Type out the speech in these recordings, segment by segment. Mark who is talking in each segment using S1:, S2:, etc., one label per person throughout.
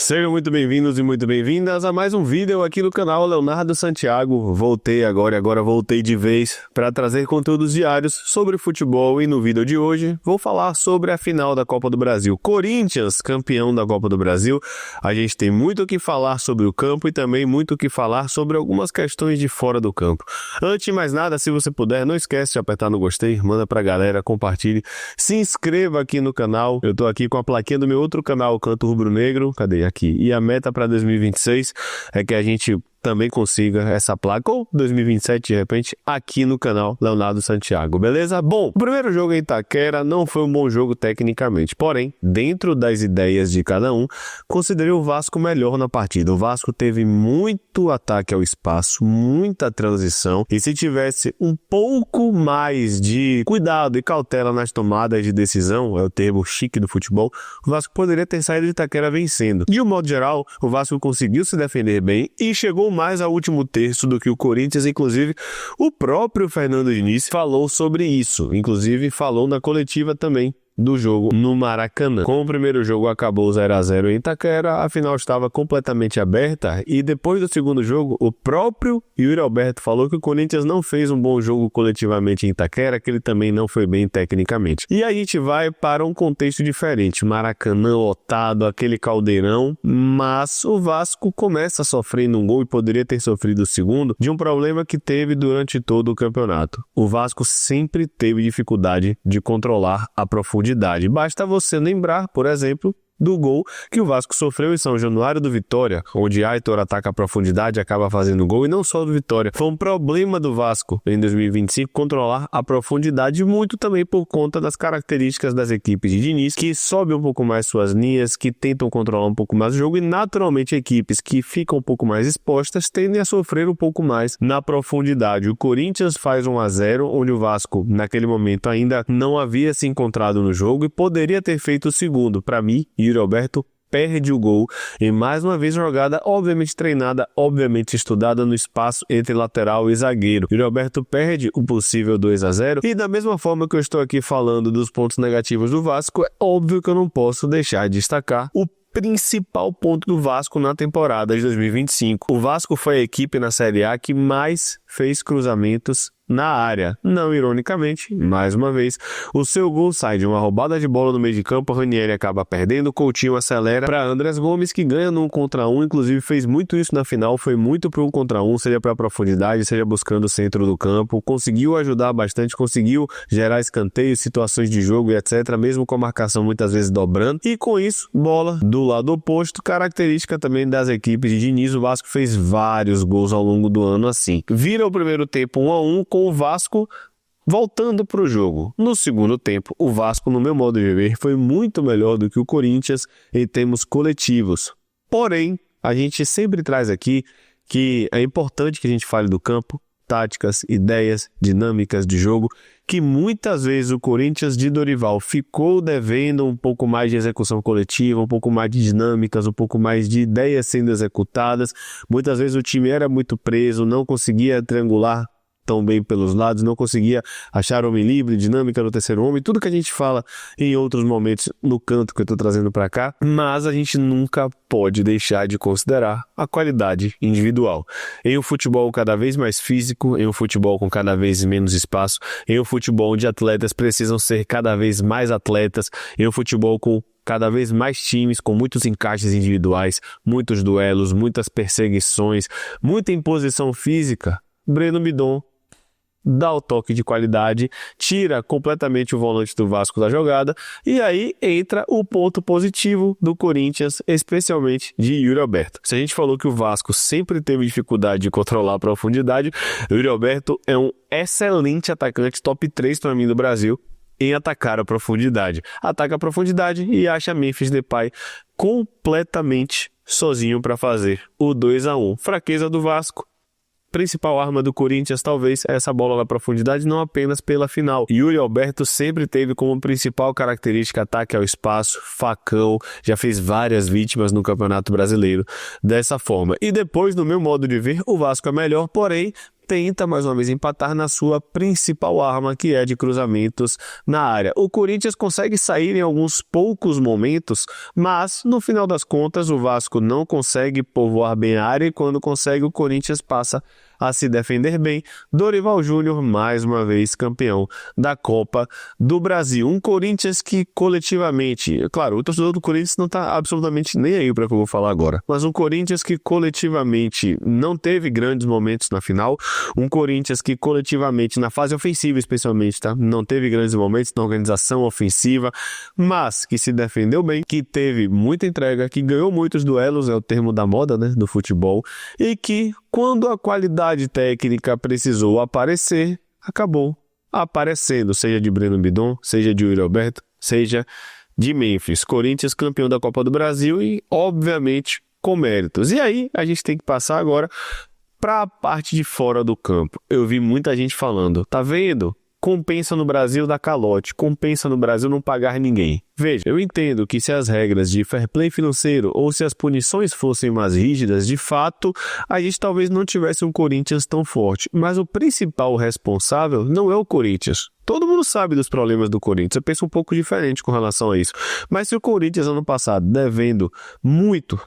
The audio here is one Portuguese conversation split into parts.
S1: Sejam muito bem-vindos e muito bem-vindas a mais um vídeo aqui no canal Leonardo Santiago. Voltei agora voltei de vez para trazer conteúdos diários sobre futebol e no vídeo de hoje vou falar sobre a final da Copa do Brasil. Corinthians, campeão da Copa do Brasil. A gente tem muito o que falar sobre o campo e também muito o que falar sobre algumas questões de fora do campo. Antes de mais nada, se você puder, não esquece de apertar no gostei, manda pra galera, compartilhe, se inscreva aqui no canal. Eu tô aqui com a plaquinha do meu outro canal, Canto Rubro Negro. Cadê? Aqui. E a meta para 2026 é que a gente também consiga essa placa, ou 2027 de repente, aqui no canal Leonardo Santiago, beleza? Bom, o primeiro jogo em Itaquera não foi um bom jogo tecnicamente, porém, dentro das ideias de cada um, considerei o Vasco melhor na partida. O Vasco teve muito ataque ao espaço, muita transição, e se tivesse um pouco mais de cuidado e cautela nas tomadas de decisão, é o termo chique do futebol, o Vasco poderia ter saído de Itaquera vencendo. De um modo geral, o Vasco conseguiu se defender bem e chegou mais ao último terço do que o Corinthians. Inclusive o próprio Fernando Diniz falou sobre isso, inclusive falou na coletiva também do jogo no Maracanã. Como o primeiro jogo acabou 0-0 em Itaquera, a final estava completamente aberta e depois do segundo jogo, o próprio Yuri Alberto falou que o Corinthians não fez um bom jogo coletivamente em Itaquera, que ele também não foi bem tecnicamente. E a gente vai para um contexto diferente, Maracanã lotado, aquele caldeirão, mas o Vasco começa sofrendo um gol e poderia ter sofrido o segundo, de um problema que teve durante todo o campeonato. O Vasco sempre teve dificuldade de controlar a profundidade. Basta você lembrar, por exemplo, do gol que o Vasco sofreu em São Januário do Vitória, onde Aitor ataca a profundidade e acaba fazendo gol, e não só do Vitória. Foi um problema do Vasco em 2025 controlar a profundidade, muito também por conta das características das equipes de Diniz, que sobem um pouco mais suas linhas, que tentam controlar um pouco mais o jogo, e naturalmente equipes que ficam um pouco mais expostas tendem a sofrer um pouco mais na profundidade. O Corinthians faz 1-0, onde o Vasco naquele momento ainda não havia se encontrado no jogo e poderia ter feito o segundo. Para mim, Yuri Alberto perde o gol e mais uma vez jogada obviamente treinada, obviamente estudada no espaço entre lateral e zagueiro. Yuri Alberto perde o possível 2-0 e da mesma forma que eu estou aqui falando dos pontos negativos do Vasco, é óbvio que eu não posso deixar de destacar o principal ponto do Vasco na temporada de 2025. O Vasco foi a equipe na Série A que mais fez cruzamentos na área. Não ironicamente, mais uma vez, o seu gol sai de uma roubada de bola no meio de campo, Ranieri acaba perdendo, Coutinho acelera para Andrés Gomes, que ganha no 1 contra 1, inclusive fez muito isso na final, foi muito pro 1 contra 1, seja para profundidade, seja buscando o centro do campo, conseguiu ajudar bastante, conseguiu gerar escanteios, situações de jogo e etc, mesmo com a marcação muitas vezes dobrando, e com isso, bola do lado oposto, característica também das equipes de Diniz. O Vasco fez vários gols ao longo do ano assim. Vira o primeiro tempo 1-1 com o Vasco voltando para o jogo. No segundo tempo, o Vasco, no meu modo de ver, foi muito melhor do que o Corinthians em termos coletivos. Porém, a gente sempre traz aqui que é importante que a gente fale do campo, táticas, ideias, dinâmicas de jogo, que muitas vezes o Corinthians de Dorival ficou devendo um pouco mais de execução coletiva, um pouco mais de dinâmicas, um pouco mais de ideias sendo executadas. Muitas vezes o time era muito preso, não conseguia triangular tão bem pelos lados, não conseguia achar homem livre, dinâmica no terceiro homem, tudo que a gente fala em outros momentos no canto que eu estou trazendo para cá, mas a gente nunca pode deixar de considerar a qualidade individual. Em um futebol cada vez mais físico, em um futebol com cada vez menos espaço, em um futebol onde atletas precisam ser cada vez mais atletas, em um futebol com cada vez mais times, com muitos encaixes individuais, muitos duelos, muitas perseguições, muita imposição física, Breno Bidon dá o toque de qualidade, tira completamente o volante do Vasco da jogada, e aí entra o ponto positivo do Corinthians, especialmente de Yuri Alberto. Se a gente falou que o Vasco sempre teve dificuldade de controlar a profundidade, Yuri Alberto é um excelente atacante, top 3 para mim do Brasil, em atacar a profundidade. Ataca a profundidade e acha Memphis Depay completamente sozinho para fazer o 2-1. Fraqueza do Vasco, principal arma do Corinthians talvez é essa bola na profundidade, não apenas pela final. Yuri Alberto sempre teve como principal característica ataque ao espaço, facão, já fez várias vítimas no Campeonato Brasileiro dessa forma. E depois, no meu modo de ver, o Vasco é melhor, porém tenta mais uma vez empatar na sua principal arma, que é de cruzamentos na área. O Corinthians consegue sair em alguns poucos momentos, mas no final das contas o Vasco não consegue povoar bem a área, e quando consegue o Corinthians passa a se defender bem. Dorival Júnior, mais uma vez campeão da Copa do Brasil. Um Corinthians que coletivamente, claro, o torcedor do Corinthians não está absolutamente nem aí para o que eu vou falar agora, mas um Corinthians que coletivamente não teve grandes momentos na final, um Corinthians que coletivamente, na fase ofensiva especialmente, tá? Não teve grandes momentos na organização ofensiva, mas que se defendeu bem, que teve muita entrega, que ganhou muitos duelos, é o termo da moda, né, do futebol, e que quando a qualidade técnica precisou aparecer, acabou aparecendo, seja de Breno Bidon, seja de Yuri Alberto, seja de Memphis. Corinthians campeão da Copa do Brasil e, obviamente, com méritos. E aí, a gente tem que passar agora para a parte de fora do campo. Eu vi muita gente falando, tá vendo? Compensa no Brasil dar calote, compensa no Brasil não pagar ninguém. Veja, eu entendo que se as regras de fair play financeiro ou se as punições fossem mais rígidas, de fato, a gente talvez não tivesse um Corinthians tão forte. Mas o principal responsável não é o Corinthians. Todo mundo sabe dos problemas do Corinthians, eu penso um pouco diferente com relação a isso. Mas se o Corinthians ano passado, devendo muito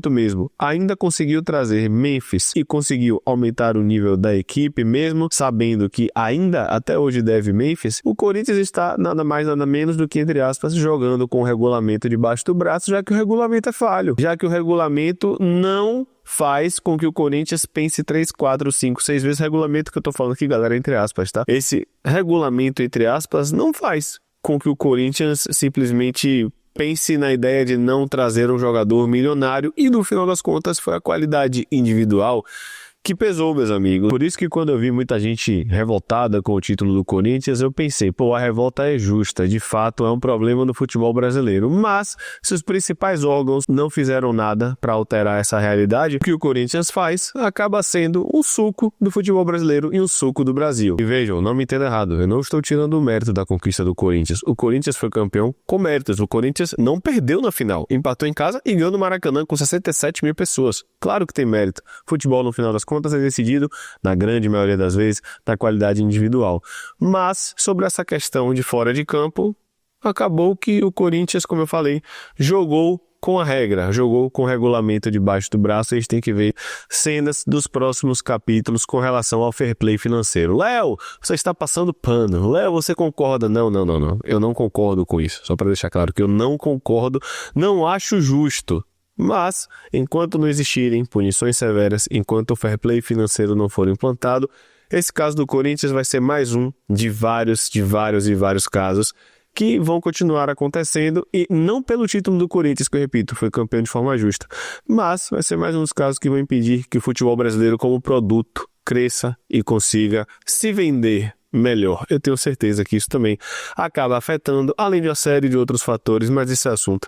S1: mesmo, ainda conseguiu trazer Memphis e conseguiu aumentar o nível da equipe, mesmo sabendo que ainda até hoje deve Memphis, o Corinthians está nada mais nada menos do que, entre aspas, jogando com o regulamento debaixo do braço, já que o regulamento é falho, já que o regulamento não faz com que o Corinthians pense 3, 4, 5, 6 vezes. Regulamento que eu tô falando aqui, galera, entre aspas, tá? Esse regulamento, entre aspas, não faz com que o Corinthians simplesmente pense na ideia de não trazer um jogador milionário, e no final das contas foi a qualidade individual que pesou, meus amigos. Por isso que quando eu vi muita gente revoltada com o título do Corinthians, eu pensei, pô, a revolta é justa, de fato é um problema no futebol brasileiro. Mas, se os principais órgãos não fizeram nada para alterar essa realidade, o que o Corinthians faz acaba sendo um suco do futebol brasileiro e um suco do Brasil. E vejam, não me entenda errado, eu não estou tirando o mérito da conquista do Corinthians. O Corinthians foi campeão com méritos. O Corinthians não perdeu na final, empatou em casa e ganhou no Maracanã com 67 mil pessoas. Claro que tem mérito. Futebol, no final das contas, é decidido, na grande maioria das vezes, na qualidade individual. Mas, sobre essa questão de fora de campo, acabou que o Corinthians, como eu falei, jogou com a regra, jogou com o regulamento debaixo do braço. A gente tem que ver cenas dos próximos capítulos com relação ao fair play financeiro. Léo, você está passando pano. Léo, você concorda? Não. Eu não concordo com isso. Só para deixar claro que eu não concordo, não acho justo. Mas, enquanto não existirem punições severas, enquanto o fair play financeiro não for implantado, esse caso do Corinthians vai ser mais um de vários casos que vão continuar acontecendo, e não pelo título do Corinthians, que eu repito, foi campeão de forma justa, mas vai ser mais um dos casos que vão impedir que o futebol brasileiro como produto cresça e consiga se vender melhor. Eu tenho certeza que isso também acaba afetando, além de uma série de outros fatores, mas esse é assunto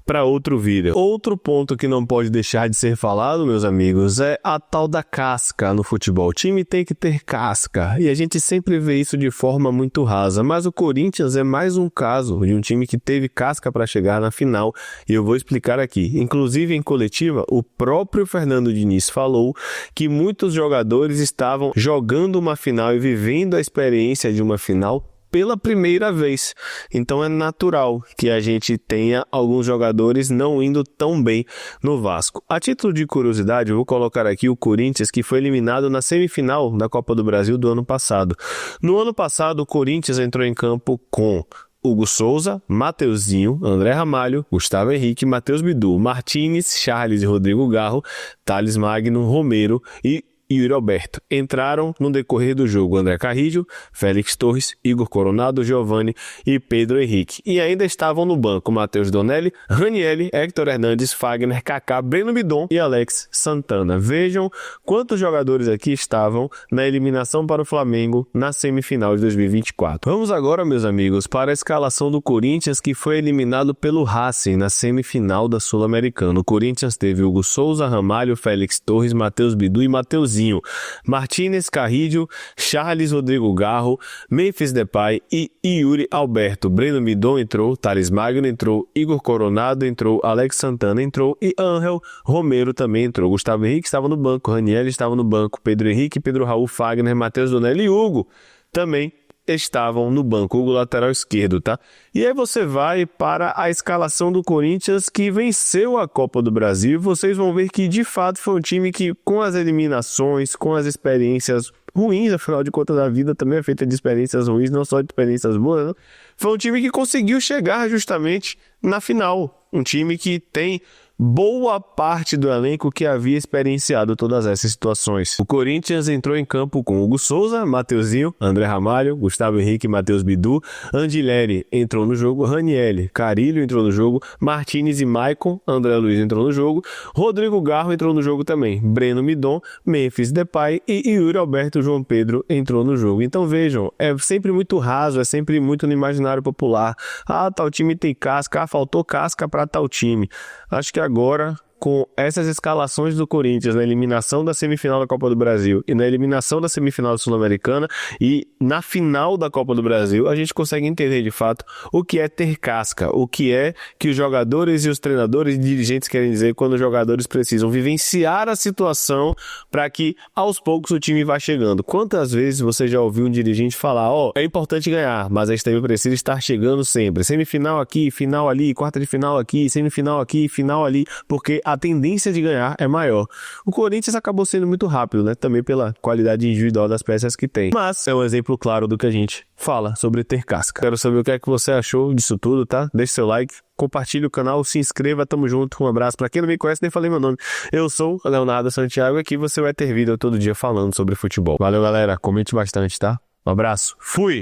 S1: para outro vídeo. Outro ponto que não pode deixar de ser falado, meus amigos, é a tal da casca no futebol. O time tem que ter casca, e a gente sempre vê isso de forma muito rasa, mas o Corinthians é mais um caso de um time que teve casca para chegar na final, e eu vou explicar aqui. Inclusive, em coletiva, o próprio Fernando Diniz falou que muitos jogadores estavam jogando uma final e vivendo a experiência de uma final pela primeira vez. Então é natural que a gente tenha alguns jogadores não indo tão bem no Vasco. A título de curiosidade, eu vou colocar aqui o Corinthians, que foi eliminado na semifinal da Copa do Brasil do ano passado. No ano passado, o Corinthians entrou em campo com Hugo Souza, Mateuzinho, André Ramalho, Gustavo Henrique, Matheus Bidu, Martínez, Charles e Rodrigo Garro, Thales Magno, Romero e Yuri Alberto. Entraram no decorrer do jogo André Carrillo, Félix Torres, Igor Coronado, Giovani e Pedro Henrique. E ainda estavam no banco Matheus Donelli, Ranieri, Héctor Hernandes, Fagner, Kaká, Breno Bidon e Alex Santana. Vejam quantos jogadores aqui estavam na eliminação para o Flamengo na semifinal de 2024. Vamos agora, meus amigos, para a escalação do Corinthians, que foi eliminado pelo Racing na semifinal da Sul-Americana. O Corinthians teve Hugo Souza, Ramalho, Félix Torres, Matheus Bidu e Mateuzinho. Mateuzinho, Martínez, Carrillo, Charles, Rodrigo Garro, Memphis Depay e Yuri Alberto. Breno Midon entrou, Thales Magno entrou, Igor Coronado entrou, Alex Santana entrou e Ángel Romero também entrou. Gustavo Henrique estava no banco, Raniel estava no banco, Pedro Henrique, Pedro Raul, Fagner, Matheus Donelli e Hugo também estavam no banco, Hugo lateral esquerdo, tá? E aí você vai para a escalação do Corinthians, que venceu a Copa do Brasil, e vocês vão ver que de fato foi um time que, com as eliminações, com as experiências ruins, afinal de contas a vida também é feita de experiências ruins, não só de experiências boas, né? Foi um time que conseguiu chegar justamente na final, um time que tem boa parte do elenco que havia experienciado todas essas situações. O Corinthians entrou em campo com Hugo Souza, Mateuzinho, André Ramalho, Gustavo Henrique, Matheus Bidu, Andileri entrou no jogo, Raniel, Carrillo entrou no jogo, Martínez e Maicon, André Luiz entrou no jogo, Rodrigo Garro entrou no jogo também, Breno Midon, Memphis Depay e Yuri Alberto João Pedro entrou no jogo. Então vejam, é sempre muito raso, é sempre muito no imaginário popular. Ah, tal time tem casca, faltou casca para tal time. Acho que agora, com essas escalações do Corinthians na eliminação da semifinal da Copa do Brasil e na eliminação da semifinal da Sul-Americana e na final da Copa do Brasil, a gente consegue entender de fato o que é ter casca, o que é que os jogadores e os treinadores e dirigentes querem dizer quando os jogadores precisam vivenciar a situação para que aos poucos o time vá chegando. Quantas vezes você já ouviu um dirigente falar, é importante ganhar, mas a gente também precisa estar chegando sempre. Semifinal aqui, final ali, quarta de final aqui, semifinal aqui, final ali, porque a tendência de ganhar é maior. O Corinthians acabou sendo muito rápido, né? Também pela qualidade individual das peças que tem. Mas é um exemplo claro do que a gente fala sobre ter casca. Quero saber o que é que você achou disso tudo, tá? Deixe seu like, compartilhe o canal, se inscreva, tamo junto, um abraço. Pra quem não me conhece, nem falei meu nome. Eu sou o Leonardo Santiago e aqui você vai ter vídeo todo dia falando sobre futebol. Valeu, galera. Comente bastante, tá? Um abraço. Fui!